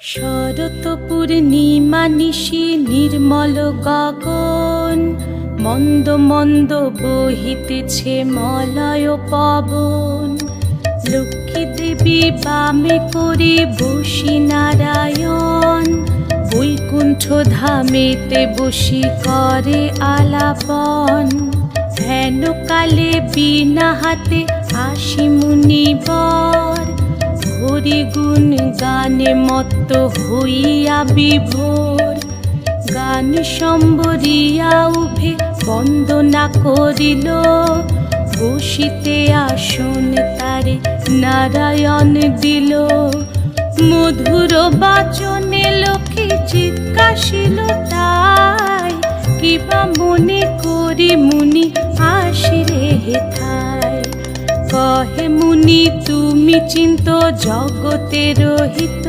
শরৎ পূর্ণিমা নিশি নির্মল গগন, মন্দ মন্দ বহিতেছে মলয় পবন। লক্ষ্মী দেবী বামে করে বসি নারায়ণ, বৈকুণ্ঠ ধামেতে বসি করে আলাপন। হেন কালে বিনা হাতে আসি মুনিবর, হরি গুণ গানে মত্ত হইয়া বিভোর। গান সম্বরিয়া উভে বন্দনা করিল, বসিতে আসন তারে নারায়ণ দিল। মধুর বাচনে লোকে জিজ্ঞাসিল তাই, কিবা মনে করি মুনি আসিরে হেথায়। কহে মুনি তুমি চিন্ত জগতের হিত,